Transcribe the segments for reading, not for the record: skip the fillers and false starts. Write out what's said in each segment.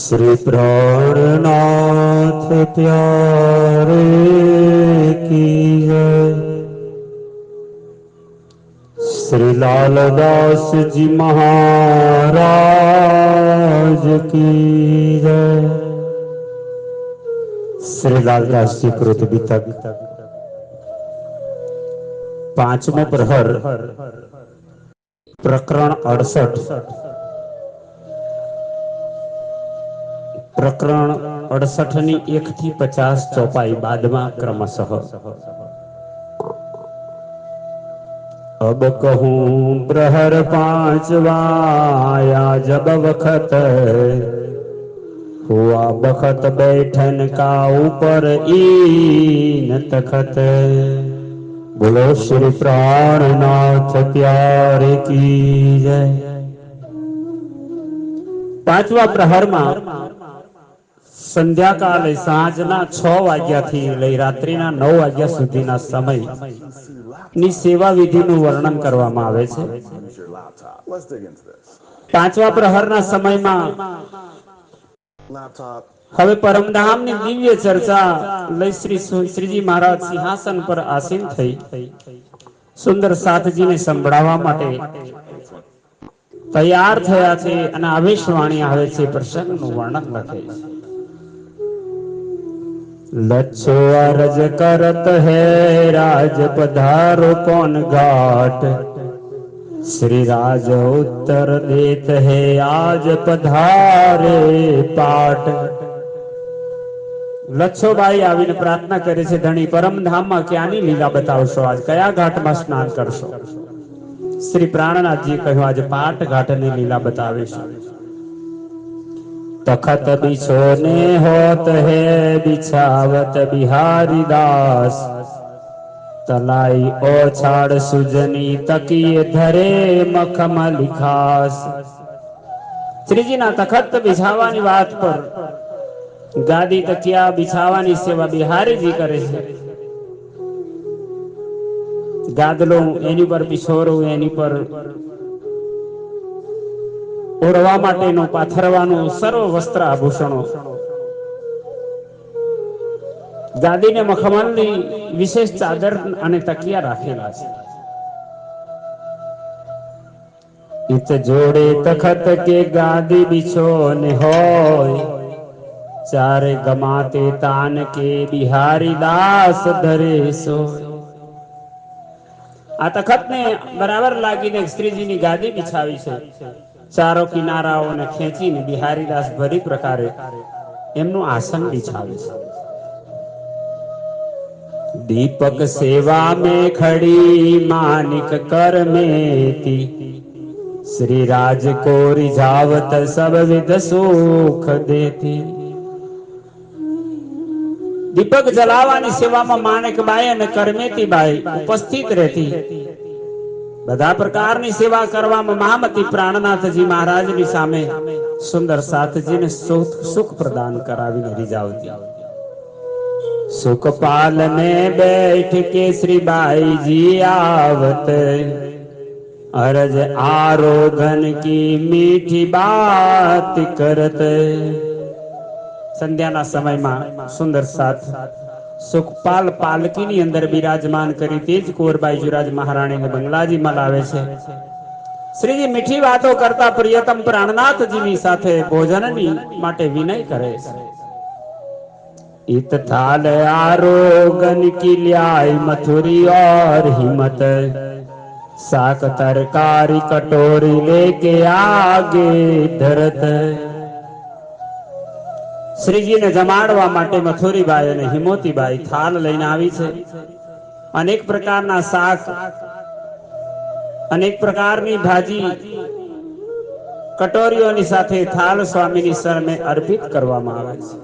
श्री प्राणनाथ प्यारे की जय। श्री लालदास जी महाराज की जय। श्री लालदास जी कृत वितक पांचमो प्रहर प्रकरण 68 प्रकरण 68 ની 1 થી 50 ચોપાઈ બાદમાં ક્રમશઃ। अब कहूं प्रहर पांचवाया जब वखत हुआ बखत बैठन का ऊपर ईन तखत। बोलो श्री प्राणनाथ प्यारे की जय। પાંચવા પ્રહરમાં સંધ્યાકાલે સાંજના 6 વાગ્યાથી લઈ રાત્રિના 9 વાગ્યા સુધીના સમયની સેવા વિધિનું વર્ણન કરવામાં આવે છે। પાંચવા પ્રહરના સમયમાં હવે પરમધામની દિવ્ય ચર્ચા લઈ શ્રીજી મહારાજ સિંહાસન પર આસીન થઈ સુંદર સાથજીને સંભળાવવા માટે તૈયાર થયા છે અને આવેશવાણી આવે છે। પ્રસંગનું વર્ણન લખે છે। लच्छो अर्ज करत है राज पधारो कौन घाट। श्री राज उत्तर देत है आज पधारे पाट। लच्छोबाई आवीने प्रार्थना करे छे, धणी परमधामમાં ક્યાંની લીલા બતાવશો, આજ કયા ઘાટમાં સ્નાન કરશો? श्री प्राणनाथ जी કહ્યું, આજે પાટ ઘાટની લીલા બતાવીશું। तखत बिछोने होत है बिछावत बिहारी दास। तलाई ओछाड़ सुजनी तकिए धरे मखमली खास। श्रीजीना तखत बिछावानी बात पर गादी तकिया बिछावानी सेवा बिहारी जी करे छे। गादलो एनी पर बिछोरो एनी पर ओढ़वा माटेनो पाथरवानो सर्व वस्त्र आभूषणो गादीने मखमलनी विशेष चादर अने तकिया राखेला छे। इत जोड़े तखत के गादी बिछोने होय चारे गमाते तान के बिहारी दास धरे सोय। आ तखत ने बराबर लागीने श्रीजीनी गादी बिछावी छे। चारो किनाराओने खेंचीने बिहारीदास भरी प्रकारे एमનું આસન बिछावे छे। दीपक सेवा में खड़ी मानिक कर मेती। श्री राज को रिझावत सब विध सुख देती। दीपक जलावानी सेवामां माणिकबाई अने करमेतीबाई उपस्थित रहती। બધા પ્રકારની સેવા કરવામાં મહામતી પ્રાણનાથજી મહારાજની સામે સુંદર સાથજીને સુખ પ્રદાન કરાવીને રીઝાવતી। सुखपाल में बैठ के श्री बाई जी आवत अरज आरोगन की मीठी बात करत। संध्याना समयમાં સુંદર સાથ सुखपाल पालकी नी अंदर विराजमान करी तेज कुंवरबाई जुराज महाराणी ने बंगलाजी में लावे छे। श्रीजी मीठी बातों करता प्रियतम प्राणनाथ जी नी साथे भोजननी माटे विनय करे छे। इत थाल आरोगन की ल्याई मथुरी और हिम्मत साक तरकारी कटोरी लेके आगे धरत। श्रीजी ने जमाड़वा माटे मथुरीबाई अने हिमोतीबाई थाल लईने आवी छे। अनेक प्रकारना शाक अनेक प्रकारनी भाजी कटोरीओनी साथे थाल स्वामीनी शरणे अर्पित करवामां आवे छे।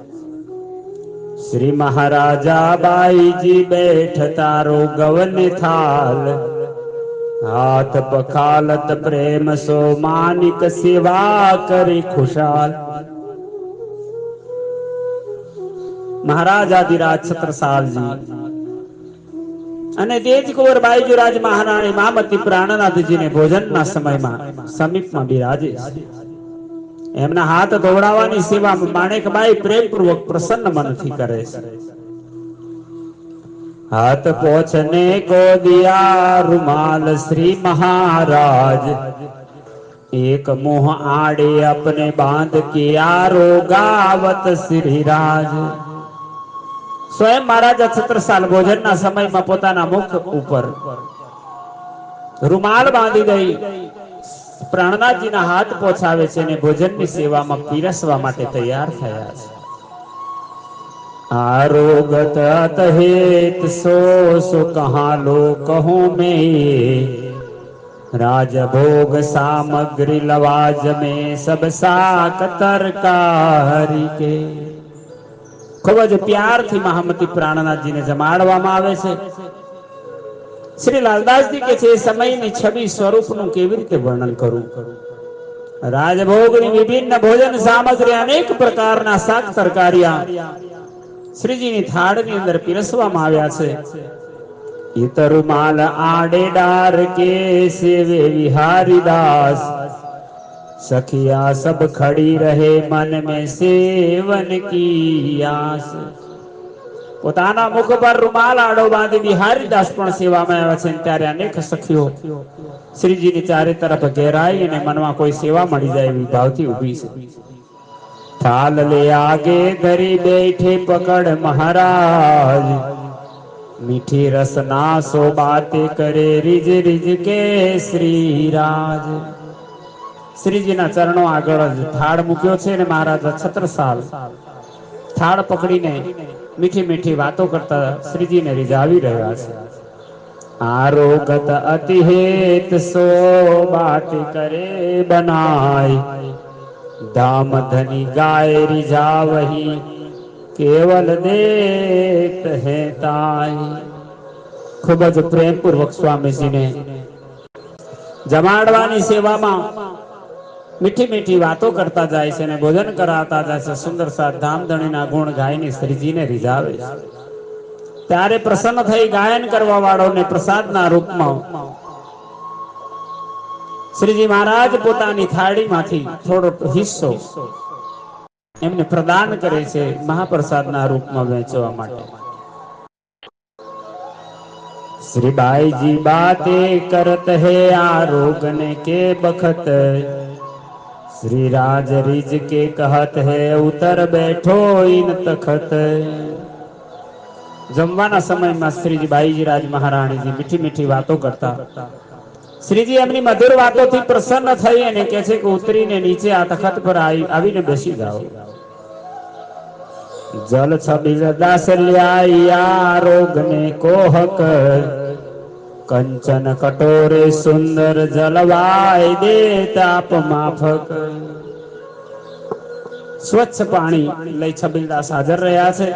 श्री महाराजा बाई जी बैठता रोगवने थाल हाथ पखालत प्रेम सो मानिक सेवा करे खुशाल। महाराजाधिराज छत्रसाल जी અને તેજ કુંવરબાઈ जुराज महाराणी महामती प्राणनाथ जी ने भोजन ना समय में समीप में बिराजे। એમના હાથ ધોવડાવવાની સેવા માણેકબાઈ પ્રેમપૂર્વક પ્રસન્ન મનથી કરે છે. हाथ पोछने को दिया रुमाल श्री महाराज, एक मुंह आड़े अपने बांध किया रोगावत श्री राज. સ્વયં મહારાજ છત્રસાલ ભોજનના સમયમાં પોતાના મુખ ઉપર રૂમાલ બાંધી દઈ પ્રાણનાથજીના હાથ પોછાવે છે અને ભોજનની સેવામાં પીરસવા માટે તૈયાર થયા છે. आरोगत अतहेत सो सो कहाँ लो कहूँ मैं, राजभोग सामग्री लवाज में सब साक तरकारी के. खूब જ પ્યારથી મહામતી પ્રાણનાથજીને જમાડવામાં આવે છે. શ્રી લાલદાસજી કે છે સમયની છબી સ્વરૂપનું કેવી રીતે વર્ણન કરું. રાજભોગની વિભિન્ન ભોજન સામગ્રી અનેક પ્રકારના શાક તરકારિયા શ્રીજીની થાળની અંદર પીરસવામાં આવ્યા છે. ઇતરુમાલ આડે ડાર કે સેવે વિહારી દાસ, સખિયા સબ ખડી રહે મન में સેવન કી આસ. પોતાના મુખ પર રૂમાલ આડો બાંધી બિહારી દાસ પણ સેવામાં આવ્યા છે. ત્યારે અનેક સખીઓ શ્રીજીની ચારે તરફ ઘેરાઈ અને મનમાં કોઈ સેવા મળી જાય એવી ભાવથી ઊભી છે. थाल ले आगे धरी बैठे पकड़ महाराज, मीठी रसना सो बातें करे रिज रिज के श्री राज. શ્રીજીના ચરણો આગળ જ થાળ મૂક્યો છે અને મહારાજ છત્રસાલ થાળ પકડીને મીઠી મીઠી વાતો કરતા શ્રીજીને રીઝાવી રહ્યા છે. આરોગત અતિ હેત સો બાત કરે બનાય, धाम धनी गाय रिझा वही केवल देत है ताई. खूब જ પ્રેમપૂર્વક સ્વામીજીને જમાડવાની સેવામાં મીઠી મીઠી વાતો કરતા જાય છે અને ભોજન કરાવતા જાય છે. સુંદર સાત ધામધણીના ગુણ ગાયને શ્રીજીને રીઝાવે છે. ત્યારે પ્રસન્ન થઈ ગાયન કરવા વાળોને પ્રસાદના રૂપમાં શ્રીજી મહારાજ પોતાની થાળીમાંથી થોડો હિસ્સો એમને પ્રદાન કરે છે મહાપ્રસાદના રૂપમાં વહેંચવા માટે. શ્રી બાઈજી બાતે કરત હે આરોગને કે બખત, શ્રી રાજ રીજ કે કહત હે ઉતર બેઠો ઇન તખત. જમવાના સમયમાં શ્રીજી બાઈજી રાજ મહારાણીજી મીઠી મીઠી વાતો કરતા શ્રીજી એમની મધુર વાતોથી પ્રસન્ન થઈ અને કહે છે કે ઉતરીને નીચે આ તખત પર આવીને બેસી જાઓ. જલ છબીલ દાસ લ્યાયા રોગને કોહક, કંચન કટોરે સુંદર જલવાય દે તાપ માફક. સ્વચ્છ પાણી લઈ છબીલદાસ હાજર રહ્યા છે.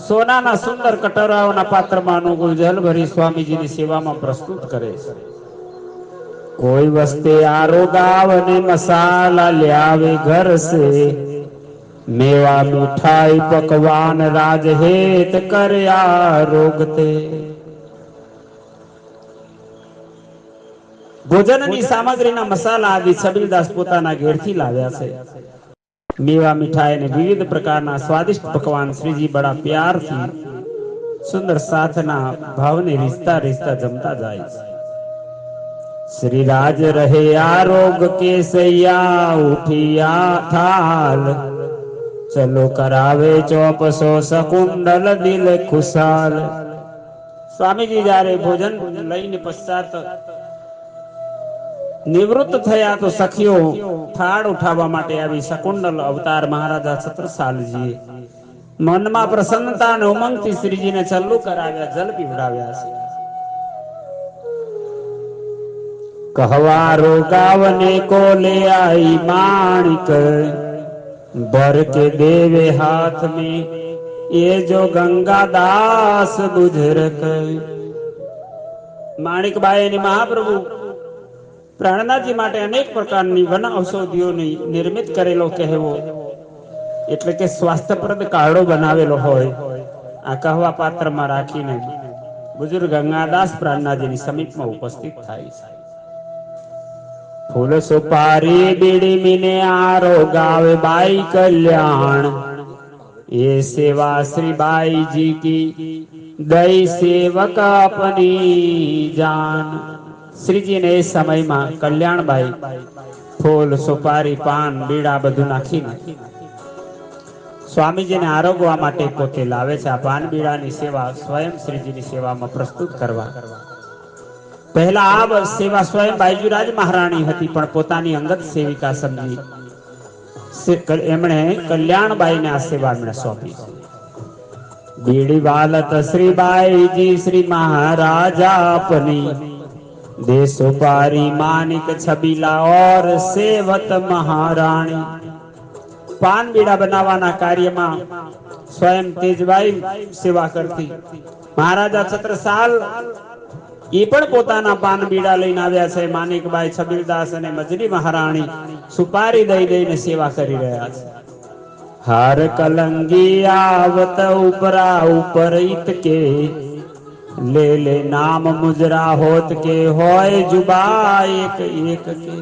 સોનાના સુંદર કટોરાઓના પાત્રમાં અનુકૂળ જલ ભરી સ્વામીજીની સેવામાં પ્રસ્તુત કરે છે. કોઈ વસ્તે આરોગાવ ને મસાલા લ્યાવે ઘર સે, મેવા મીઠાઈ પકવાન રાજ હેત કર્યા રોગતે. ભોજનની સામગ્રીના મસાલા આદિ છબીલદાસ પોતાના ઘેરથી લાવ્યા છે. મેવા મીઠાઈ અને વિવિધ પ્રકારના સ્વાદિષ્ટ પકવાન શ્રીજી બડા પ્યારથી સુંદર સાથના ભાવને રીઝતા રીઝતા જમતા જાય છે. શ્રી રાજ રહે આરોગ કે સૈયા ઉઠિયા થાલ, ચલો કરાવે ચોપસો શકુંડલ દિલ ખુશાલ. સ્વામીજી જ્યારે ભોજન લઈને પશ્ચાત નિવૃત્ત થયા તો સખીઓ થાળ ઉઠાવવા માટે આવી. શકુંડલ અવતાર મહારાજા છત્રસાલજીએ મનમાં પ્રસન્નતા અને ઉમંગથી શ્રીજીને ચલ્લુ કરાવ્યા, જલ પીવડાવ્યા છે. कहवा रोगावने को ले आई माणिक, भर के देवे हाथ में ये जो गंगा दास बुझरक. માણિકબાઈ અને મહાપ્રભુ પ્રાણનાથજી માટે અનેક પ્રકારની વન ઔષધિઓની નિર્મિત કરેલો કહેવો એટલે કે સ્વાસ્થ્યપ્રદ કાળો બનાવેલો હોય આ કહવા પાત્રમાં રાખીને બુજુર્ગ ગંગાદાસ પ્રાણનાથજીની સમીપમાં ઉપસ્થિત થાય છે. फूल सुपारी बीड़ी मीने आरो गावे बाई कल्याण, ये सेवा श्री बाई जी की दई सेवक अपनी जान। श्री जी ने इस समय में कल्याण बाई फूल सुपारी पान बीड़ा बधु नाखी स्वामीजी ने आरोगवा माटे पोते लावे छे। आ पान बीड़ानी सेवा स्वयं श्रीजीनी सेवामां प्रस्तुत करवा। पहला आ सेवा स्वयं बाईजुराज महाराणी हती, पण पोतानी अंगत सेविका समजी एमणे कल्याणबाई ने आ सेवा एमणे सोंपी। बीड़ी वालत श्री बाई जी श्री महाराजा अपनी, दे सुपारी मानिक छबीला और सेवत महाराणी। पान बीड़ा बनावाना कार्यमां स्वयं तेजबाई सेवा करती। महाराजा छत्रसाल એ પણ પોતાના પાન બીડા લઈને આવ્યા છે। માનિકબાઈ છબીલદાસ અને મજરી મહારાણી સુપારી દઈ દઈને સેવા કરી રહ્યા છે। હાર કલંગી આવત ઉપરા ઉપર ઈત કે, ले ले नाम मुजरा होत के होय जुबा एक एक के।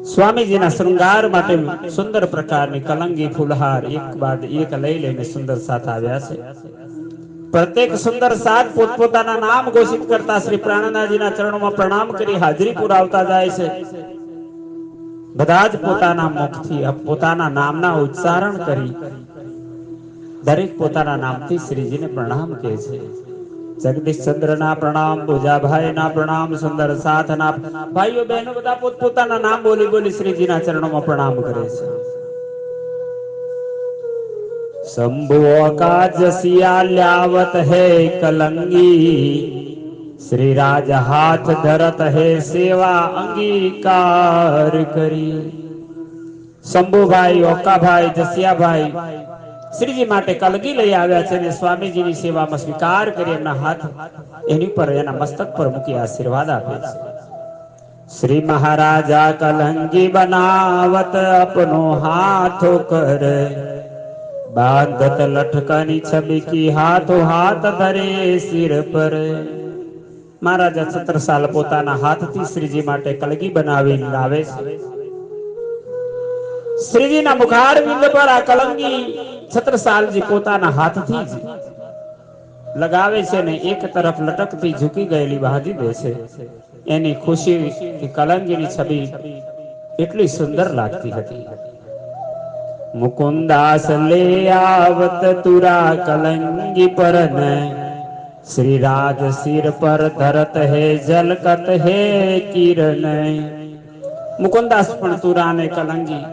स्वामीजीना श्रृंगार माटे सुंदर प्रकारनी कलंगी फूलहार एक बाद एक लई लईने सुंदर साथ આવ્યા છે। प्रत्येक सुंदर साथ पोतपोताना नाम घोषित करता श्री प्राणनाथजीना चरणों में प्रणाम करी हाजरी पुरावता जाय छे। બધા જ પોતાના મુખથી પોતાના નામના ઉચ્ચારણ કરી દરેક પોતાના નામથી શ્રીજીને પ્રણામ કહે છે। जगदीश चंद्र ना प्रणाम, पूजा भाई ना प्रणाम, सुंदर साथ ना भाईओ बहनों बधा पोतपोताना नाम बोली बोली श्रीजी ना चरणों में प्रणाम करे छे। शंभु का जसिया ल्यावत है कलंगी, श्री राज हाथ धरत है सेवा अंगीकार करी। शंभु भाई, ओका भाई, जसिया भाई श्रीजी माटे कलगी लई आव्या छे ने स्वामीजीनी सेवामां स्वीकार करी एमना हाथ एनी पर एना मस्तक पर मूकी आशीर्वाद आपे छे। श्री महाराजा कलंगी बनावत अपनो हाथो कर, बांधत लटकनी छबी की हाथों हाथ धरे सिर पर। महाराजा छत्रसाल पोताना हाथथी श्रीजी माटे कलगी बनावी लावे छे। श्रीजीना मुखार बिंद पर आ कलंगी छत्रसालजी पोताना हाथथी જ લગાવે છે ને એક તરફ લટકતી ઝૂકી ગયેલી બાંધી દે છે। એની ખુશી કલંગીની છબી એટલી સુંદર લાગતી હતી। મુકુંદાસ લે આવત તુરા કલંગી પરન, શ્રી રાજ સિર પર ધરત હે જલકત હે કિરણ। મુકુંદાસ પણ તુરા ને કલંગી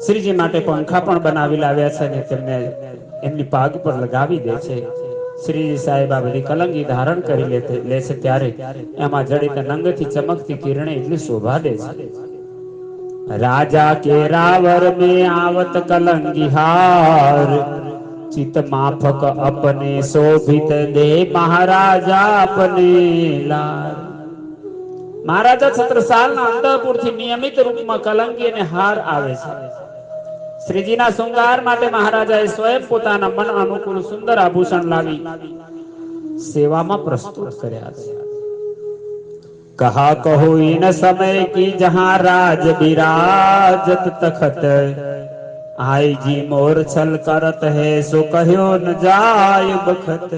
श्रीजी माटे पंखा पण बनावी लाव्या छे ने तेमने एमनी पाग पर लगावी दे छे। श्रीजी साहेब आ बधी कलंगी धारण करी ले छे त्यारे एमां जड़ीत नंगथी चमकती किरणे एटली शोभा दे छे। राजा के रावर में आवत कलंगी हार, चित माफक अपने शोभित दे महाराजा अपने लार। महाराजा छत्रसालना अंतःपुरथी नियमित रूपमां कलंगी अने हार आवे छे। श्रीजीना श्रृंगार माटे महाराजाए स्वयं पोताना मन अनुकूल सुंदर आभूषण लावी सेवामां प्रस्तुत कर्या छे। कहा कहो इन समय की जहां राज विराजत तखत, आई जी मोर छल करत है सो कहो न जाय बखत।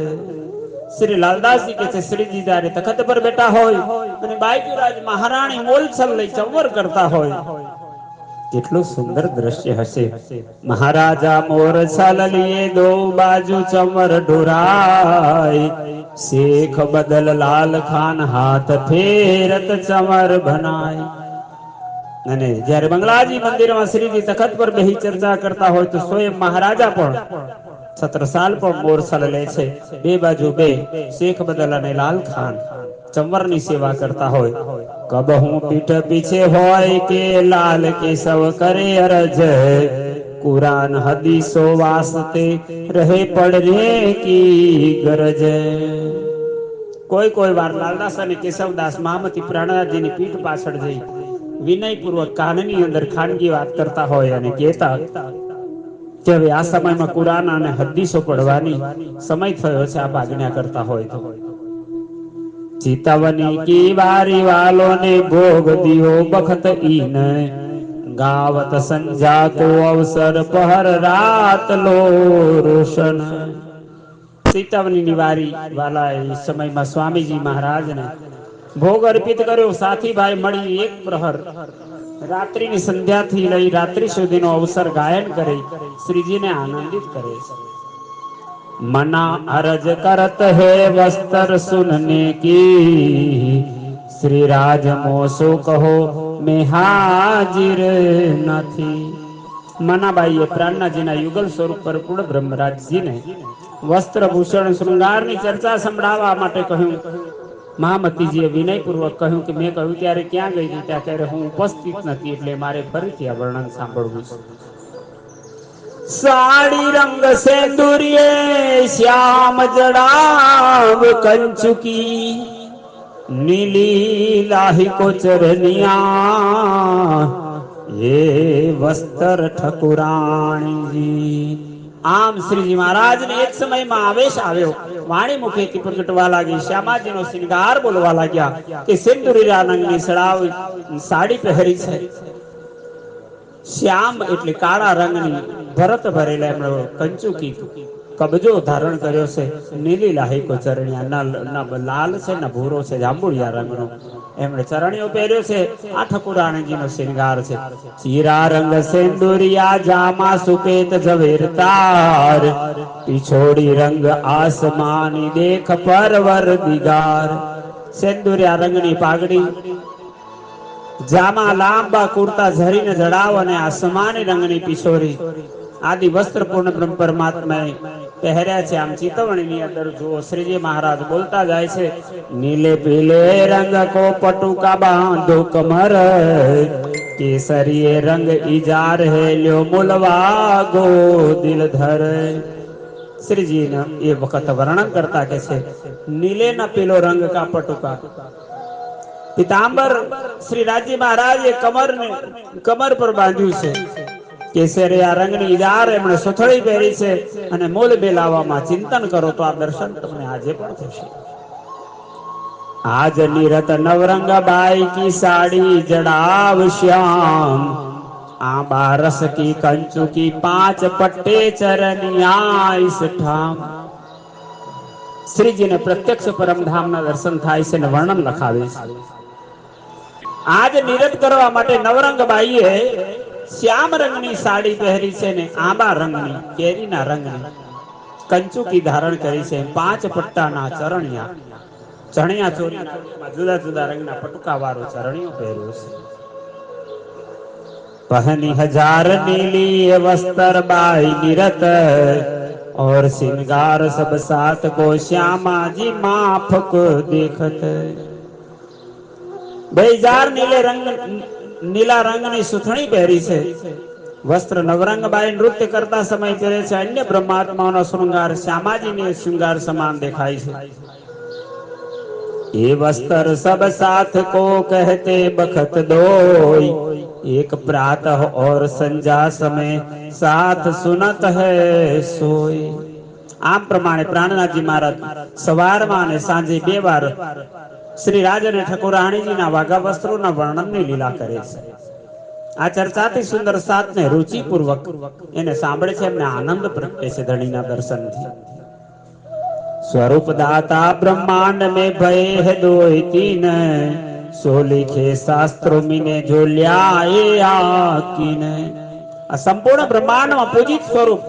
श्री लालदास जी के श्रीजी जारे तखत पर बैठा होय अने बाईजुराज महाराणी मोलछल लई चंवर करता होय, કેટલું સુંદર દ્રશ્ય હશે। મહારાજા મોર છલ લીએ દો બાજુ ચમર ઢોરાય, શેખ બદલ લાલ ખાન હાથ ફેરત ચમર ભનાય। અને જ્યારે બંગલાજી મંદિરમાં શ્રીજી તખત પર બેહી ચર્ચા કરતા હોય તો સ્વયં મહારાજા પણ છત્રસાલ પણ મોરછલ લે છે। બે બાજુ બે શેખ બદલ અને લાલ ખાન ચંવરની સેવા કરતા હોય। કબહુ પીઠ પીછે હોય કે લાલ કેશવ કરે અરજ, कुरान हदीसो वास्ते रहे पड़ने की गरज। कोई कोई बार लालदास અને કેશવદાસ મહામતી પ્રાણનાથજીની પીઠ પાછળ જઈ વિનયપૂર્વક કાનની અંદર ખાનગી વાત કરતા હોય અને કહેતા કે હવે આ સમયમાં કુરાન અને હદીસો પડવાની સમય થયો છે, આપ આજ્ઞા કરતા હોય તો ચિતવની કી વારી વાલો ને ભોગ દિયો બખત ઈન ગાવત સંજા કો અવસર પહર રાત લો રોશન. ચેતવની નિવારી વાલા એ સમયમાં સ્વામીજી મહારાજને ભોગ અર્પિત કર્યો. સાથી ભાઈ મળી એક પ્રહર રાત્રિની સંધ્યાથી લઈ રાત્રિ સુધીનો અવસર ગાયન કરી શ્રીજીને આનંદિત કરે છે. મના અરજ કરત હે વસ્ત્ર સુનને કી શ્રી રાજ મોસો કહો મેં હાજિર નથી. મનાબાઈએ પ્રાણનાજીના યુગલ સ્વરૂપ પર પૂર્ણ બ્રહ્મરાજજીને વસ્ત્ર ભૂષણ શૃંગારની ચર્ચા સંભળાવવા માટે કહ્યું. મહામતીજીએ વિનયપૂર્વક કહ્યું કે મેં કહ્યું ત્યારે ક્યાં ગઈ હતી? ત્યાં ત્યારે હું ઉપસ્થિત નથી, એટલે મારે ફરીથી આ વર્ણન સાંભળવું છે. સાડી રંગ સેંદુરિયે શ્યામ જડાવ કંચુકી નીલી લાહી કો ચરનિયા ये वस्त्र ઠકુરાણીજી. આમ શ્રીજી મહારાજને એક સમયમાં આવેશ આવ્યો. વાણી મુખેથી પ્રગટવા લાગી. શ્યામાજીનો શૃંગાર બોલવા લાગ્યા કે સિંદુરીરા રંગની સડાવ સાડી પહેરી છે. શ્યામ એટલે કાળા રંગની ભરત ભરેલા એમણે કંચુકી કબજો ધારણ કર્યો છે. નીલી લાહી કો ચરણિયા, ના લાલ છે ના ભૂરો છે, જાંબુડિયા રંગનો એમણે ચરણીઓ પહેર્યો છે. આ ઠકુરાણીજીનો શૃંગાર છે. ચીરા રંગ સેંદુરિયા જામા સુપેત ઝવેર તાર પિછોડી રંગ આસમાની દેખ પરવર દિગાર. સેંદુરિયા રંગની પાઘડી, જામા લાંબા કુર્તા ઝરીને જડાવ અને આસમાની રંગની પિછોરી આદિ વસ્ત્ર પૂર્ણ બ્રહ્મ પરમાત્માએ પહેર્યા છે. આમ ચિતવણીની અંદર જુઓ શ્રીજી મહારાજ બોલતા જાય છે. નીલે પીલે રંગ કો પટુકા બાંધો કમર કેસરીએ રંગ ઇજાર હે લ્યો મુલવા ગો દિલ ધર. શ્રીજીને એ વખત વર્ણન કરતા કે છે નીલે ના પીલો રંગ કા પટુકા પિતાંબર શ્રી રાજી મહારાજે કમર પર બાંધ્યું છે. કેસરિયા રંગની ઇજાર એમણે સુથળી પહેરી છે અને મોલ બેલાવામાં ચિંતન કરો તો આ દર્શન તમને આજે પણ થશે. આજ નિરત નવરંગ બાઈ કી સાડી જડાવ શ્યામ આંબા રસ કી કંચુ કી પાંચ પટ્ટે ચરનિયા ઇસ ઠામ. શ્રીજીને પ્રત્યક્ષ પરમધામના દર્શન થાય છે અને વર્ણન લખાવે છે. આજ નિરત કરવા માટે નવરંગ બાઈએ શ્યામ રંગની સાડી પહેરી છે ને આંબા રંગની કેરીના રંગની કંચુકી ધારણ કરી છે. પાંચ પટ્ટાના ચરણિયા ચણિયા ચોરીમાં જુદા જુદા રંગના પટુકા વાળો ચરણિયો પહેર્યો છે. પહની હજાર નીલી વસ્ત્ર બાઈ નિરત और श्रृंगार सब साथ को श्यामा जी माफक देखत. 2000 નીલા રંગની સુથણી પહેરી છે. વસ્ત્ર નવરંગ બાઈ નૃત્ય કરતા સમય પહેરે છે. અન્ય બ્રહ્માત્માનો શૃંગાર શ્યામાજીને શૃંગાર સમાન દેખાય છે. ये वस्त्र सब साथ को कहते बखत दोई एक प्रातः और संजा समय साथ सुनत है सोई. આમ પ્રમાણે પ્રાણનાથજી મહારાજ સવારમાં અને સાંજે 2 વાર શ્રી રાજ અને ઠકુરાણીજીના વાઘા વસ્ત્રોના વર્ણનની લીલા કરે છે. આ ચર્ચાથી સુંદર સાતને રુચિપૂર્વક એને સાંભળે છે. એમને આનંદ પ્રગટે છે ધણીના દર્શનથી. स्वरूप दाता ब्रह्मांड में भय है दो तीन सो लिखे शास्त्रों में जो ल्याए आकीन. આ સંપૂર્ણ બ્રહ્માંડમાં પૂજિત સ્વરૂપ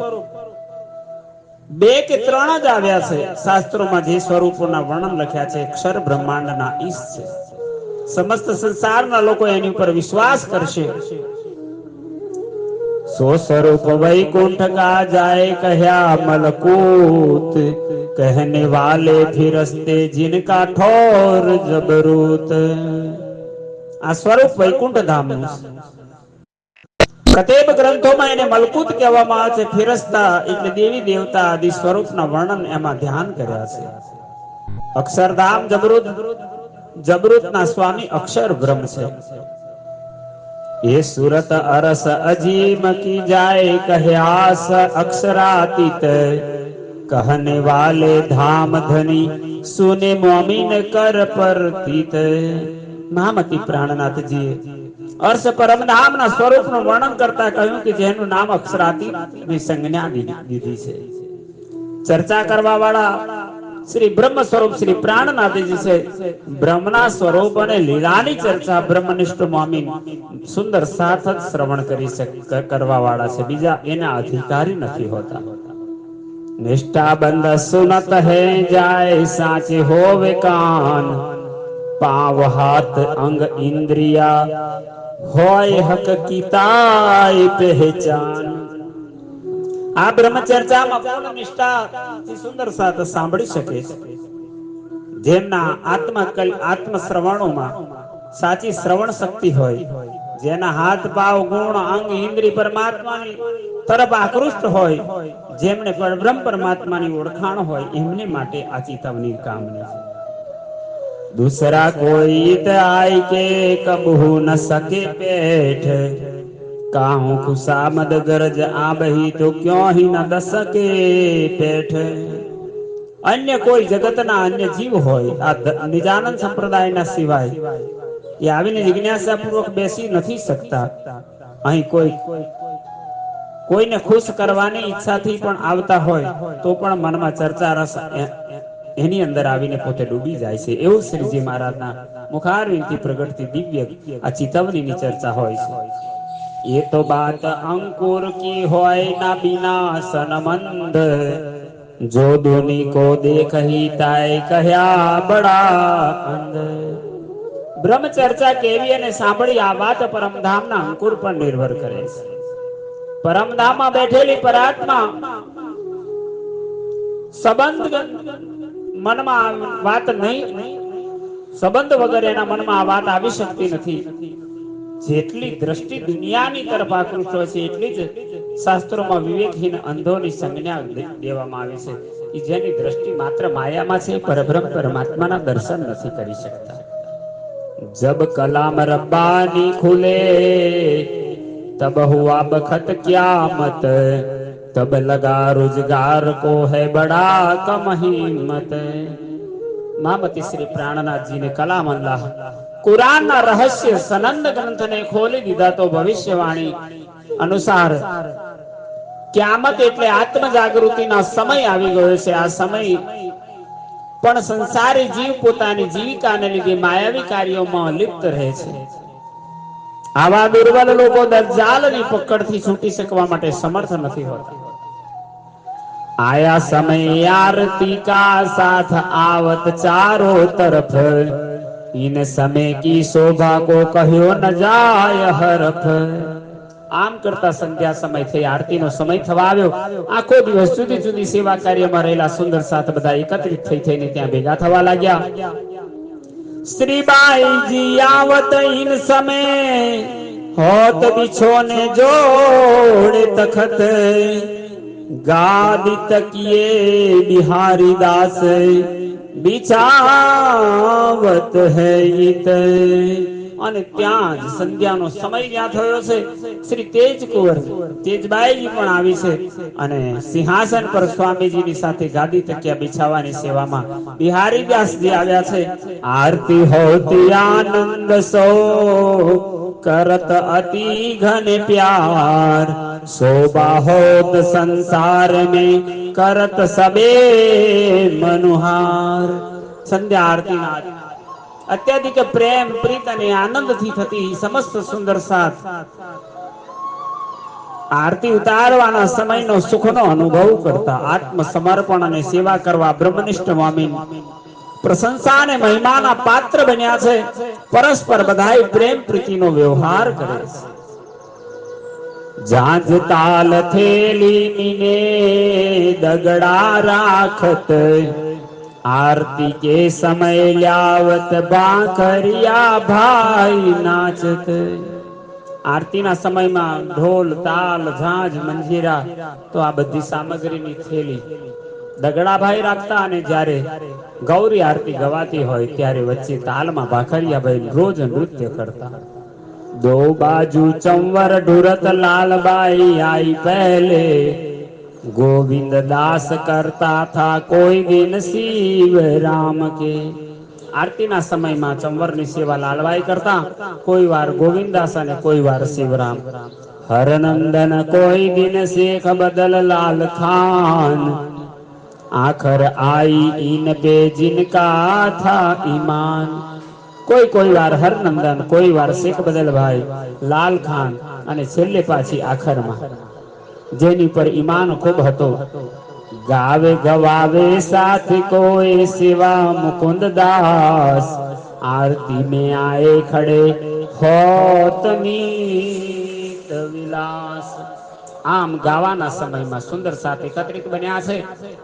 2 કે 3 જ આવ્યા છે. શાસ્ત્રોમાં જે સ્વરૂપોના વર્ણન લખ્યા છે અક્ષર બ્રહ્માંડના ઈશ છે. સમસ્ત સંસારના લોકો એની ઉપર વિશ્વાસ કરશે. सो स्वरूप वैकुंठ का जाए कह्या मलकूत कहने वाले फिरस्ते जिनका ठोर जबरूत. આ સ્વરૂપ વૈકુંઠ ધામનું કતેબ ગ્રંથોમાં એને મલકૂત કહેવામાં આવે છે. ફિરસ્તા એટલે દેવી દેવતા આદિ સ્વરૂપના વર્ણન એમાં ધ્યાન કર્યા છે. અક્ષરધામ જબરૂતના સ્વામી અક્ષર બ્રહ્મ છે. ये सूरत अरस अजीम की जाए कहयास अक्षरातीत कहने वाले धाम धनी सुने मोमिन कर परतीत। મહામતી પ્રાણનાથજીએ અર્ષ પરમધામના સ્વરૂપનું વર્ણન કરતા કહ્યું કે જેનું નામ અક્ષરાતીતની સંજ્ઞા દીધી છે. ચર્ચા કરવા વાળા શ્રી બ્રહ્મ સ્વરૂપ શ્રી પ્રાણનાથજી છે. બ્રહ્મના સ્વરૂપ અને લીલાની ચર્ચા બ્રહ્મનિષ્ઠ મોમીન સુંદર સાથ જ શ્રવણ કરવા વાળા છે, બીજા એના અધિકારી નથી હોતા. નિષ્ઠા બંધ સુનત હે જાય સાચે હોવે કાન पाव हाथ अंग इंद्रिया होय हक कीताय पहचान। आ ब्रह्मचर्चाમાં પૂર્ણ નિષ્ઠાથી સુંદર સાથ સાંભળી શકે છે. જેમના આત્મ શ્રવણોમાં સાચી શ્રવણ શક્તિ હોય, જેના હાથ પાવ ગુણ અંગ ઇન્દ્રિય પરમાત્માની તરફ આકૃષ્ટ હોય, જેમને પરબ્રહ્મ પરમાત્માની ઓળખાણ હોય, એમને માટે આ ચેતવણી કામની છે. दूसरा कोई आय के कबहू न सके पेठ काहू खुशामद गरज आ बही तो क्यों ही न दस सके पेठ। अन्य कोई जगतना अन्य जीव होय आ निजानंद संप्रदायना सिवाय ये आવીને જિજ્ઞાસા પૂર્વક બેસી નથી શકતા. અહીં કોઈને ખુશ કરવાની ઈચ્છાથી પણ આવતા હોય તો પણ મનમાં ચર્ચા રસ એની અંદર આવીને પોતે ડૂબી જાય છે. એવું શ્રીજી મહારાજના મુખારવિંદથી પ્રગટતી દિવ્ય આ ચેતવણીની ચર્ચા હોય છે. ये तो बात अंकुर की होय ना बिना सनमंद जो दुनी को देख ही ताय कहया बड़ा अंध। બ્રહ્મ ચર્ચા કેવી અને સાંભળી આ વાત પરમધામના અંકુર પર નિર્ભર કરે છે. પરમધામમાં બેઠેલી પરાત્મા સંબંધ મનમાં વાત નહીં, સંબંધ વગર એના મનમાં આ વાત આવી શકતી નથી. જેટલી દ્રષ્ટિ દુનિયાની તરફ આકૃષ્ટ હોય છે એટલી જ શાસ્ત્રોમાં વિવેકહીન અંધોની સંજ્ઞા દેવામાં આવી છે. જેની દ્રષ્ટિ માત્ર માયામાં છે, પરબ્રહ્મ પરમાત્માના દર્શન નથી કરી શકતા. जब कलाम रब्बानी खुले तब हुआ बखत क्यामत तब लगा रोजगार को है बड़ा कम हिम्मत। महामती श्री प्राणनाथ जी ने कलाम अल्लाह कुरान ना रहस्य सनंद ग्रंथ ने खोली दीधा तो भविष्यवाणी अनुसार क्यामत એટલે આત્મ જાગૃતિના સમય આવી ગયો છે. આ સમય પણ સંસારી જીવ પોતાની જીવિકાને લીધે માયાવી કાર્યોમાં લિપ્ત રહે છે. આવા દુર્બલ લોકો દજ્જાલની પકડથી છૂટી શકવા માટે સમર્થ નથી હોતા. आया समय आरती का साथ आवत चारों तरफ इन समय की शोभा को कहो न जाय हरफ। આમ કરતા સંધ્યા સમય થઈ, આરતીનો સમય થવા આવ્યો. આખો દિવસ જુદી જુદી સેવા કાર્યમાં રહેલા સુંદર સાથ બધા એકત્રિત થઈને ત્યાં ભેગા થવા લાગ્યા. શ્રીબાઈજી આવત ઇન સમય હોત બિછોને જોડે તખત ગાદી તકિયે બિહારી દાસ બિછાવત હૈ. અને ત્યાં જ સંધ્યાનો સમય જ્યાં થયો છે, શ્રી તેજકુંવર તેજબાઈજી પણ આવી છે અને સિંહાસન પર સ્વામીજીની સાથે ગાદી તકિયા બિછાવવાની સેવામાં બિહારી દાસજી આવ્યા છે. આરતી હોતી આનંદ સો करत अति घन प्यार शोभा होत संसार में करत सबे मनुहार। संध्या आरती અત્યાધિક પ્રેમ પ્રીત અને આનંદથી થતી સમસ્ત સુંદર સાથ આરતી ઉતારવાના સમયનો સુખનો અનુભવ કરતા આત્મ સમર્પણ અને સેવા કરવા બ્રહ્મનિષ્ઠ મોમીન પ્રશંસા અને મહિમાના પાત્ર બન્યા છે. પરસ્પર બધાય પ્રેમ પ્રીતિનો વ્યવહાર કરે છે. જાંજ તાલ થેલી મીને દગડા રાખત आरती के समय ल्यावत बांकरिया भाई नाचत। आरती ना समय में ढोल ताल झांझ मंजीरा तो आ बधी सामग्रीनी थेली दगड़ा भाई राखता અને જ્યારે ગૌરી આરતી ગવાતી હોય ત્યારે વચ્ચે તાલમાં ભાખરિયા ભાઈ રોજ નૃત્ય કરતા. दो बाजू चंवर ढूरत लाल बाई आई पहले गोविंद दास करता था कोई दिन शिव राम के आरती ना समय में चंवर ની સેવા લાલબાઈ કરતા કોઈ વાર ગોવિંદાસ અને કોઈ વાર શિવરામ હરનંદન કોઈ દિન શેખ બદલ લાલ ખાન आखर आई इन पे जिनका था ईमान कोई कोई वार हरनंदन कोई वार शेख बदल भाई लाल खान અને છેલ્લે પાછી આખરમાં જેની પર ઈમાન ખૂબ હતો ગાવે ગવાવે साथ कोई सिवा मुकुंद दास आरती में आए खड़े होत मीत विलास આમ ગાવાના સમયમાં સુંદર સાથ એકત્રિત બન્યા છે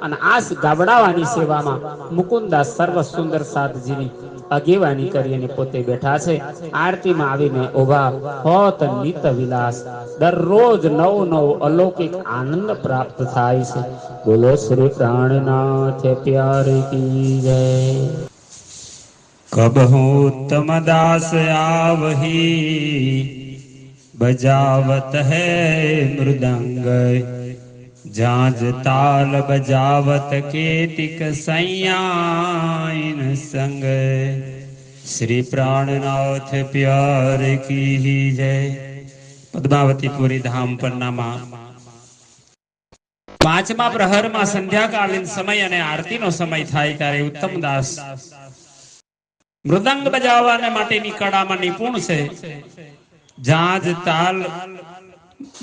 અને આ ગાવડાવાની સેવામાં મુકુંદાસ સર્વ સુંદર સાથજીની આગેવાની કરી અને પોતે બેઠા છે આરતીમાં આવીને ઉભા હોત નિત વિલાસ દરરોજ નવ નવ અલૌકિક આનંદ પ્રાપ્ત થાય છે બોલો શ્રી પ્રાણનાથ પ્યાર કી જય કબહુ ઉત્તમ દાસ આવહી बजावत है मृदंग जाज ताल बजावत केतिक सैयाइन संग श्री प्राणनाथ प्यार की जय पद्मावतीपुरी धाम परनामा પાંચમા પ્રહરમાં સંધ્યાકાલીન સમય અને આરતીનો સમય થાય ત્યારે ઉત્તમદાસ મૃદંગ બજાવવા માટેની કળામાં નિપુણ છે જાજ તાલ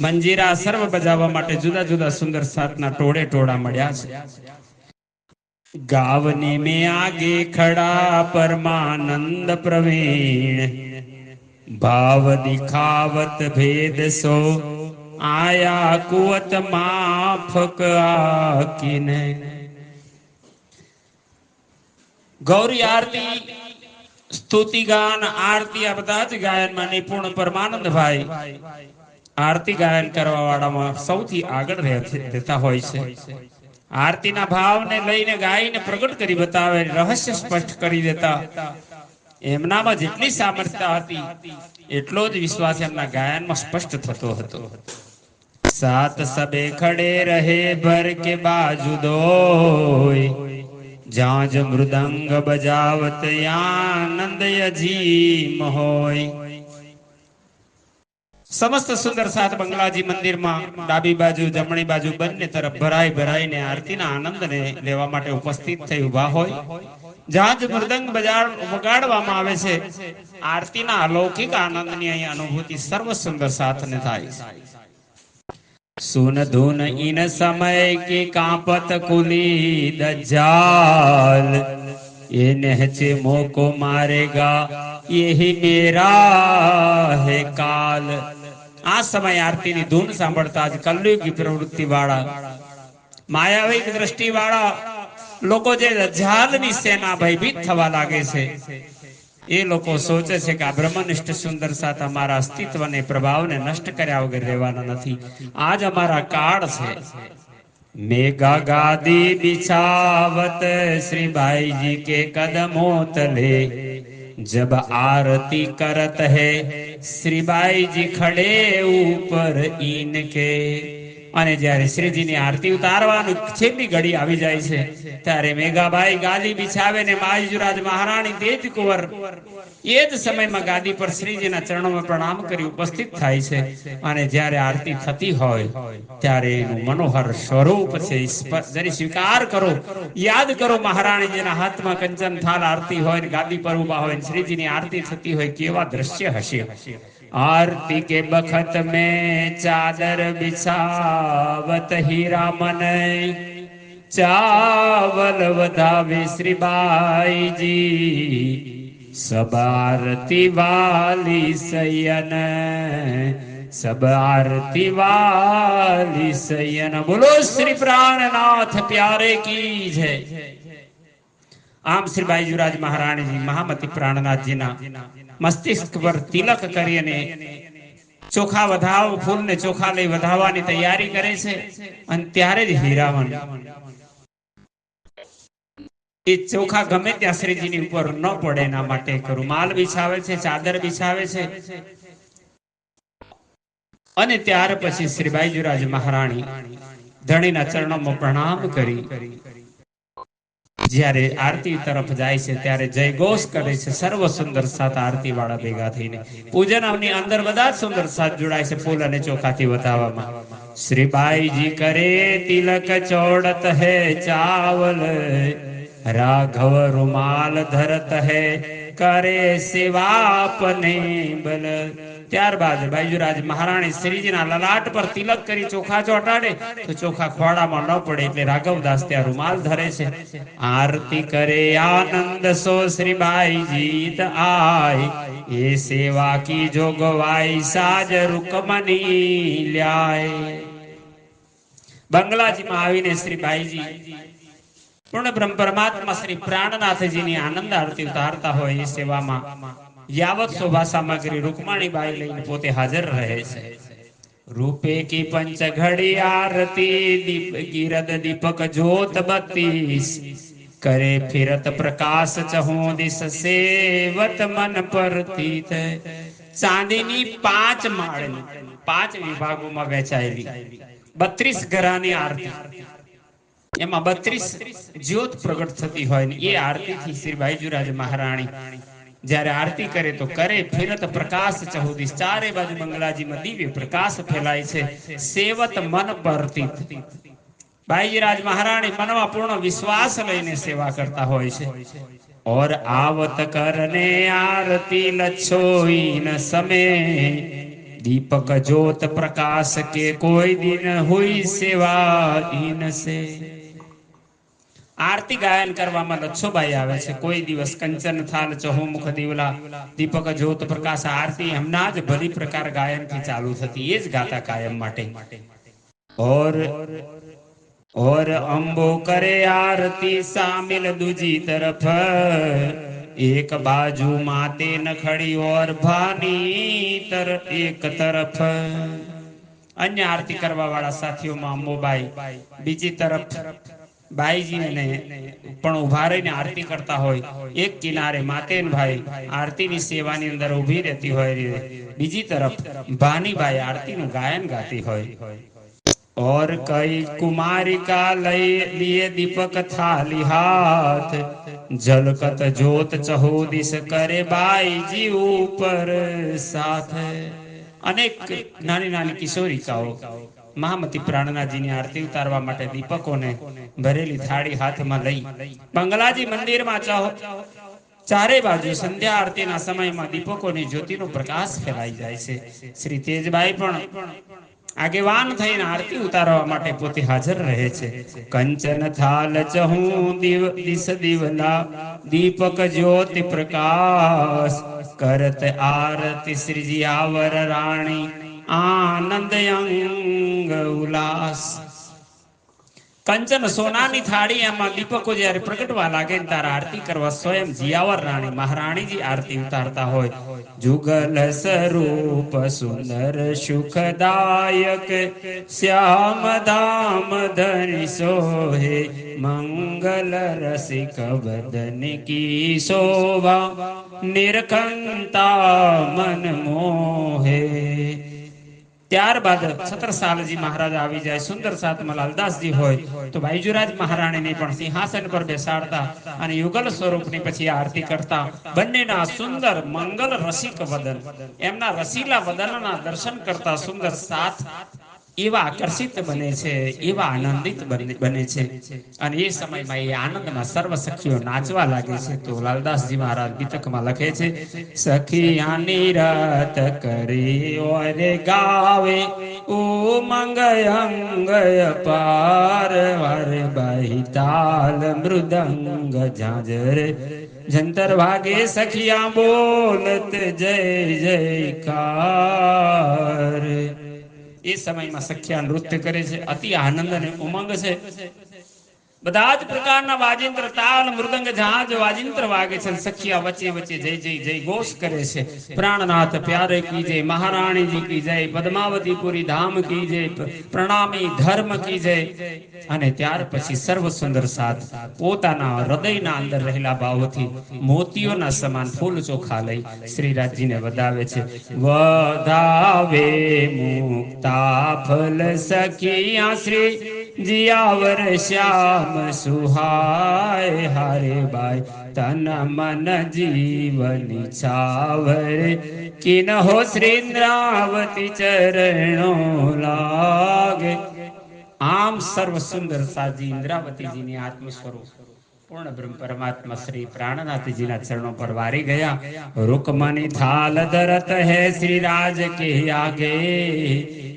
મંજીરા સર્વ બજાવવા માટે જુદા જુદા સુંદર સાતના ટોળે ટોળા મળ્યા છે ગાવની में आगे खड़ा परमानंद प्रवीण भाव दिखावत भेद सो आया कुवत माफक आकिने गौरी आरती स्तुति गान आरती आ બધા જ ગાયનમાં નિપુણ પરમાનંદ ભાઈ આરતી ગાયન કરવા વાળામાં સૌથી આગળ રહેતા હોય છે આરતીના ભાવને લઈને ગાયને પ્રગટ કરી બતાવે રહસ્ય સ્પષ્ટ કરી દેતા એમનામાં જેટલી સામર્થ્યતા હતી એટલો જ વિશ્વાસ એમના ગાયનમાં સ્પષ્ટ થતો હતો સાત સબે ખડે રહે ભર કે બાજુ દોય जाज मृदंग बजावत आनंद अजीम होय समस्त सुंदर साथ बंगलाजी मंदिर में डाबी बाजू जमणी बाजू बन्ने तरफ भराई भराई ने आरती ना आनंद ने लेवा माटे उपस्थित थई उभा होय जाज मृदंग बजार वगाड़वामां आवे छे आरती ना अलौकिक आनंद नी अहीं अनुभूति सर्व सुंदर साथ ने थाय सुन धुन इन समय के कांपत कुली दज्जाल ये नहचे मोको मारेगा यही मेरा है काल आ समय आरती नी धुन सांभळता ज कलयुगी प्रवृत्ति वाळा मायावी दृष्टि वाळा लोको जे दज्जाल नी सेना भयभीत थवा लागे छे એ લોકો સોચે છે કે આ બ્રહ્મનિષ્ઠ સુંદર સાથ અમારા અસ્તિત્વને પ્રભાવને નષ્ટ કર્યા વગર રહેવાના નથી આજ અમારા કાળ છે મેઘા ગાદી बिछावत श्री भाई जी के कदमों तले जब आरती करत है श्री भाई जी खड़े ऊपर इनके અને જ્યારે શ્રીજીની આરતી ઉતારવાનું છેલ્લી ઘડી આવી જાય છે ત્યારે મેઘાબાઈ ગાદી બિછાવે ને બાયુરાજ મહારાણી તેજ કુંવર એ જ સમયમાં ગાદી પર શ્રીજીના ચરણોમાં પ્રણામ કરી ઉપસ્થિત થાય છે અને જ્યારે આરતી થતી હોય ત્યારે એનું મનોહર સ્વરૂપ છે જરી સ્વીકાર કરો યાદ કરો મહારાણીજીના હાથમાં કંચન થાળ આરતી હોય ને ગાદી પર ઊભા હોય ને શ્રીજીની આરતી થતી હોય કેવા દ્રશ્ય હશે आरती के बखत में चादर बिछावत हीरा मन चावल वधावे श्री बाई जी सब आरती वाली सयन सब आरती वाली सयन बोलो श्री प्राणनाथ प्यारे की जय आम श्री बाईजुराज महाराणी जी महामती प्राणनाथ जी ना मस्तिष्क पर तिलक करीने चोखा वधाव फूल ने चोखा लई वधावવાની તૈયારી કરે છે અને ત્યારે જ હીરાવન એ ચોખા ગમે ત્યાં શ્રીજીની ઉપર ન પડે એના માટે રૂમાલ બિછાવે છે ચાદર બિછાવે છે અને ત્યાર પછી શ્રી બાઈજીરાજ મહારાણી ધણીના ચરણોમાં પ્રણામ કરી જ્યારે આરતી તરફ જાય છે ત્યારે જય ઘોષ કરે છે. સર્વ સુંદર સાત આરતી વાળા ભેગા થઈને પૂજન ની અંદર બધા જ સુંદર સાત જોડાય છે ફૂલ અને ચોખાથી વધાવવામાં. શ્રી બાઈજી કરે તિલક ચોડત હે ચાવલ, રાઘવ રૂમાલ ધરત હે કરે સેવાપને બલ. ત્યારબાદ બાઈજીરાજ મહારાણી શ્રીજીના લલાટ પર તિલક કરી ચોખા ચોટાડે તો ચોખા ખોડામાં ન પડે એટલે રાઘવદાસ ત્યાં રૂમાલ ધરે છે. આરતી કરે આનંદ સો શ્રી બાઈજી આય, એ સેવા કી જોગવાઈ સાજ રૂકમની લ્યાય. બંગલાજીમાં આવીને શ્રી બાઈજી પૂર્ણ બ્રહ્મ પરમાત્મા શ્રી પ્રાણનાથજીની આનંદ આરતી ઉતારતા હોય એ સેવામાં યાવત શોભા સામગ્રી રૂકમાણી બાઈ લઈને પોતે હાજર રહે છે. રૂપે કી પંચ ઘડી આરતી દીપ ગીરદ દીપક જ્યોત 32 કરે ફિરત પ્રકાશ ચહુ દિશ સેવત મન પરતીત. ચાંદીની 5 માળની 5 વિભાગોમાં વહેંચાયેલી 32 ઘરાની આરતી, એમાં 32 જ્યોત પ્રગટ થતી હોય ને એ આરતી થી શ્રી બાઈજીરાજ મહારાણી જ્યારે આરતી કરે તો કરે ફિરત પ્રકાશ ચહુદિશ, ચારે બાજુ બંગલાજીમાં દિવ્ય પ્રકાશ ફેલાય છે. સેવત મન પરતીત. બાઈજીરાજ મહારાણી મનમાં પૂર્ણ વિશ્વાસ લઈને સેવા કરતા હોય છે. और आवत करने आरती लच्छोई न समय, दीपक ज्योत प्रकाश के कोई दिन हुई सेवा इनसे. आरती गायन કરવામાં લચ્છોબાઈ આવે છે. કોઈ દિવસ કંચન થાલ ચહુમુખ દીવલા દીપક જ્યોત પ્રકાશ આરતી હમણાં જ ભલી પ્રકાર ગાયન થી ચાલુ થતી, એ જ ગાતા કાયમ માટે. और अंबो करे आरती शामिल दूजी तरफ, एक बाजू माते न खड़ी और भानी तर एक तरफ. अन्य आरती करवा वाला साथियों में अंबोबाई बीजी तरफ बाईजी ने पण उभा रहीने आरती करता होय. एक किनारे मातेन भाई आरती नी सेवा नी अंदर उभी रहती होय, बीजी तरफ भानी भाई आरती नु गायन गाती होय. और कई कुमारिका लिए दीपक थाली हाथ, झलकत ज्योत चहुदिश करे बाईजी ऊपर साथ. अनेक नानी नानी किशोरिकाओ महामती प्राणनाथजीની આરતી ઉતારવા માટે દીપકોને ભરેલી થાળી હાથમાં લઈ બંગલાજી મંદિરમાં ચારે બાજુ સંધ્યા આરતીના સમયમાં દીપકોની જ્યોતિનો પ્રકાશ ફેલાઈ જાય છે. શ્રી તેજબાઈ પણ આગેવાન થઈને આરતી ઉતારવા માટે પોતે હાજર રહે છે. કંચન થાલ ચહુ દિશ દિવલા દીપક જ્યોતિ પ્રકાશ, કરત આરતી શ્રીજી આવર રાણી આનંદ અંગ ઉલ્લાસ. કંચન સોનાની થાળી એમાં દીપકો જ્યારે પ્રગટવા લાગે ત્યારે આરતી કરવા સ્વયં જીયાવર રાણી મહારાણીજી આરતી ઉતારતા હોય. जुगल स्वरूप सुंदर सुखदायक, श्याम दाम धरि सोहे, मंगल रसिक बदन की शोभा, निरखंता मन मोहे. ત્યારબાદ છત્રસાલજી મહારાજ આવી જાય. સુંદર સાતમાં લાલદાસજી હોય તો બાઈજીરાજ મહારાણીને પણ સિંહાસન પર બેસાડતા અને યુગલ સ્વરૂપની પછી આરતી કરતા. બંનેના સુંદર મંગલ રસિક વદન, એમના રસીલા વદનના દર્શન કરતા સુંદર સાત એવા આકર્ષિત બને છે, એવા આનંદિત બને છે. અને એ સમયમાં એ આનંદમાં સર્વ સખીઓ નાચવા લાગે છે. તો લાલદાસજી મહારાજ ગીતકમાં લખે છે, સખિયાની રાત કરી ઓરે ગાવે, ઓ મંગય અંગય પાર વારે બાઈ તાલ મૃદંગ ઝાંઝર, જંતર ભાગે સખિયા બોલત જય જયકાર. એ સમયમાં સખ્યા નૃત્ય કરે છે. અતિ આનંદ અને ઉમંગ છે. બધા જ પ્રકારના વાજિંત્ર તાલ મૃદંગ જહાજ વાજિંત્ર વાગે છે સખિયા વચ્ચે વચ્ચે જય જય જય ઘોષ કરે છે પ્રાણનાથ પ્યારે કી જય મહારાણીજી કી જય પદ્માવતીપુરી ધામ કી જય પ્રણામી ધર્મ કી જય અને ત્યાર પછી સર્વ સુંદર સાથ પોતાના હૃદયના અંદર રહેલા ભાવોથી મોતીઓના સમાન ફૂલ ચોખા લઈ શ્રીરાજજીને વધાવે છે વધાવે મુક્તા ફલ સખિયા શ્રી जियावर श्याम सुहाय हारे बाय तन मन जीवन छावर किन हो श्री इंद्रावती चरणो लागे आम सर्व सुंदर साजी इंद्रावती जी ने आत्म स्वरूप पूर्ण ब्रह्म परमात्मा श्री प्राणनाथ जी ना चरणों पर वारी गया रुकमणि थाल धरत है श्री राज के आगे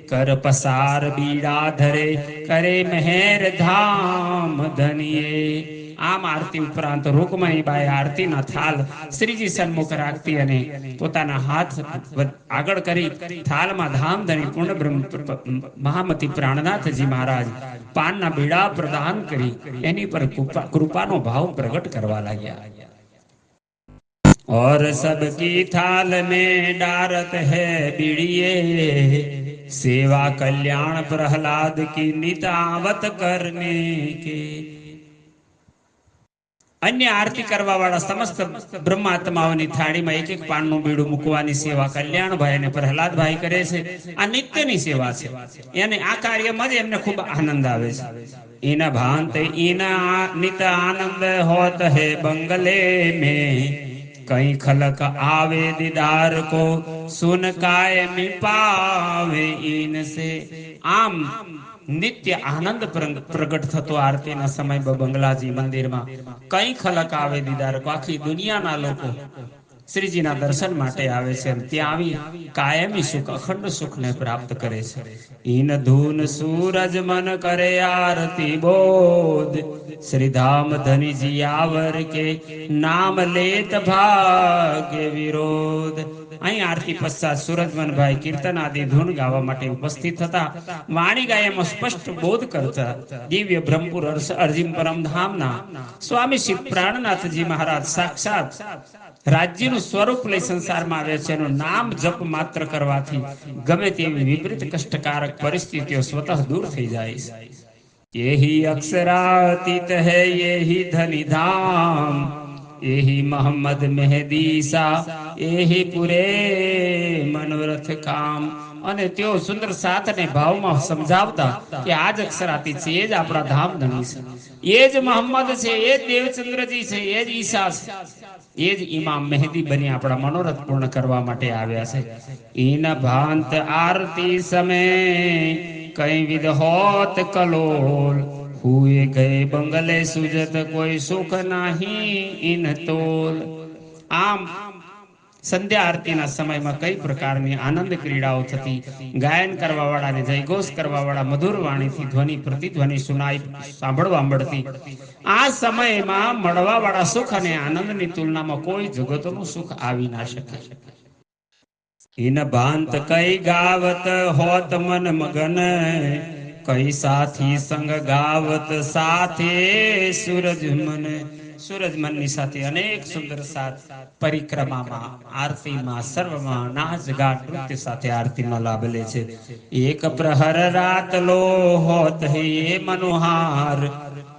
कर पसार बीड़ा धरे करे मेहर धाम धनिये आम आरती उपरांत रुकमणी बाई आरती ना थाल श्रीजी सन्मुख राखती अने पोताना हाथ आगळ करी थाल में धाम धनी पूर्ण ब्रह्म महामती प्राणनाथ जी महाराज पान ना बीड़ा प्रदान करी एनी पर कृपानो भाव प्रकट करवा लाग्या और सबकी थाल में डारत है बीड़िए सेवा कल्याण प्रहलाद की नितावत करने के अन्य आरती करवा वाला समस्त ब्रह्मात्माओनी थाड़ी में एक एक पानનું બીડું મૂકવાની સેવા કલ્યાણભાઈ અને પ્રહલાદભાઈ કરે છે આ નિત્યની સેવા છે એને આ કાર્યમાં જ એમને ખૂબ આનંદ આવે છે इन भांत इन नित आनंद होत है बंगले में कई खलक आवे दीदार को सुन काय में पावे इनसे आम नित्य आनंद प्रगट थतो आरती ना समय बंगलाजी मंदिर में कई खलक आवे दीदार को आखी दुनिया ना लोको श्रीजी ना दर्शन माटे आवे छे त्यां आवी कायमी सुख अखंड सुख ने प्राप्त करे छे इन धून सूरज मन करे आरती बोध श्री धाम धनी जी आवर के नाम लेत भाग्य विरोध અહીં આરતી પશ્ચાત સુરજમન ભાઈ કીર્તન આદિ ધૂન ગાવા માટે ઉપસ્થિત હતા વાણી ગાયમાં સ્પષ્ટ બોધ કરતા દિવ્ય બ્રહ્મપુર અર્જિમ પરમધામના સ્વામી શ્રી પ્રાણનાથજી મહારાજ સાક્ષાત રાજ્યનું સ્વરૂપ લઈ સંસારમાં આવ્યા છે એનું નામ જપ માત્ર કરવાથી ગમે તેવી વિપરીત કષ્ટકારક પરિસ્થિતિઓ સ્વતઃ દૂર થઈ જાય છે यही अक्षरातीत है यही धनी धाम यही मोहम्मद मेहदी सा यही पूरे मनोरथ काम અને તેઓ સુંદર સાથને ભાવમાં સમજાવતા કે આ જ અક્ષરાતીત છે એ જ આપણા ધામ ધણી છે એ જ મોહમ્મદ છે એ જ દેવચંદ્રજી છે એ જ ઈસા છે એ જ ઇમામ મહેદી બની આપણા મનોરથ પૂર્ણ કરવા માટે આવ્યા છે ઈન ભાંત આરતી સમય कई विध होत कलोल हुए गए बंगले सुजत कोई सुख नहीं इन तोल आम संध्या आरती ना समय में कई प्रकार की आनंद क्रीड़ाओ थती गायन करवा वाला ने जयघोष करवा वाला मधुर वाणी थी ध्वनि प्रतिध्वनि सुनाई सांभळवा मळती आ समय में मळवा वाला सुख अने आनंद नी तुलना में कोई जगतों सुख आवी ना शके इन भांत कई गावत होत मन मगन कई साथी संग गावत साथे सूरज मन नी साथे अनेक सुंदर साथ परिक्रमा में आरती में सर्व में नाच गाट नृत्य साथे आरती में लाभ ले छे एक प्रहर रात लो होत है ये मनोहार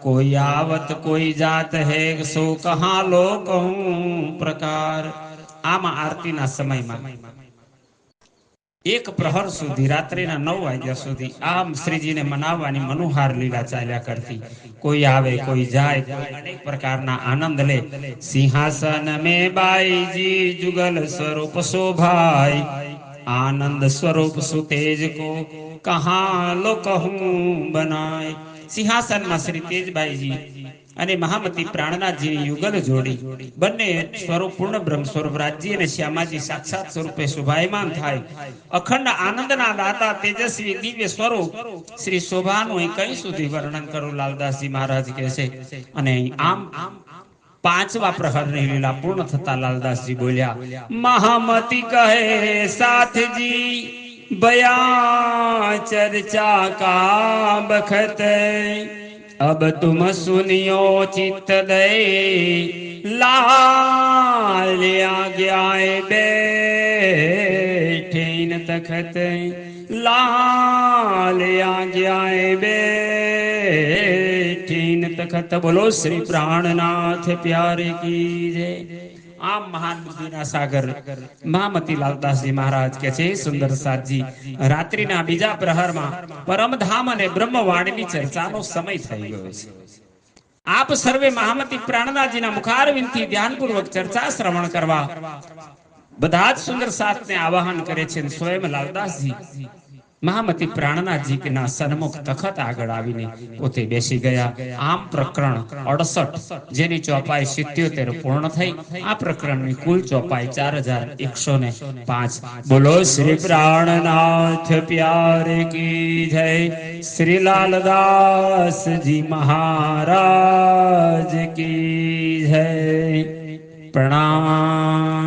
कोई आवत कोई जात है सो कहाँ लो कहूँ प्रकार आम आरती ना समय में एक प्रहर सुधी रात्रि 9 वाग्या सुधी आम श्रीजी ने मनाववानी मनोहार लीला चाल्या करती कोई आवे कोई जाए कोई अनेक प्रकारना आनंद ले सिंहासन में बाई जी जुगल स्वरूप शोभाई आनंद स्वरूप सुतेज को कहाँ लो कहूँ बनाए सिंहासन में श्री तेजबाई जी અને મહામતી પ્રાણનાથજી યુગલ જોડી બંને સ્વરૂપ પૂર્ણ બ્રહ્મ સ્વરૂપ રાજ્ય અને શ્યામાજી સાક્ષાત સ્વરૂપે શોભાયમાન થાય અખંડ આનંદના દાતા તેજસ્વી દિવ્ય સ્વરૂપ શ્રી શોભાનું કઈ સુધી વર્ણન કરું લાલદાસજી મહારાજ કહે છે અને આમ પાંચવા પ્રહરની લીલા પૂર્ણ થતા લાલદાસજી બોલ્યા મહામતી કહે સાથજી बया चर्चा का बखत अब तुम सुनियो चित्त दे लाल आज्ञाए बैठे न तखत लाल आज्ञाए बैठे न तखत। बोलो श्री प्राणनाथ प्यारे की जय। आम महान बुद्धिना सागर महामती लालदासजी महाराज के छे सुंदर साथजी रात्रिना बीजा प्रहરમાં પરમધામ અને બ્રહ્મવાણીની ચર્ચાનો સમય થઈ ગયો છે। આપ સર્વે મહામતી પ્રાણનાથજીના મુખારવિંદથી ધ્યાનપૂર્વક ચર્ચા શ્રવણ કરવા બધા જ સુંદર સાથને આવાહન કરે છે। સ્વયં લાલદાસજી મહામતી પ્રાણનાથજી કે ના સન્મુખ તખત આગળ આવીને પોતે બેસી ગયા। આમ પ્રકરણ 68 જેની ચોપાઈ 77 પૂર્ણ થઈ। આ પ્રકરણની કુલ ચોપાઈ 4105। બોલો શ્રી પ્રાણનાથ પ્યારે की जय। श्री लालदास जी महाराज की जय। प्रणाम।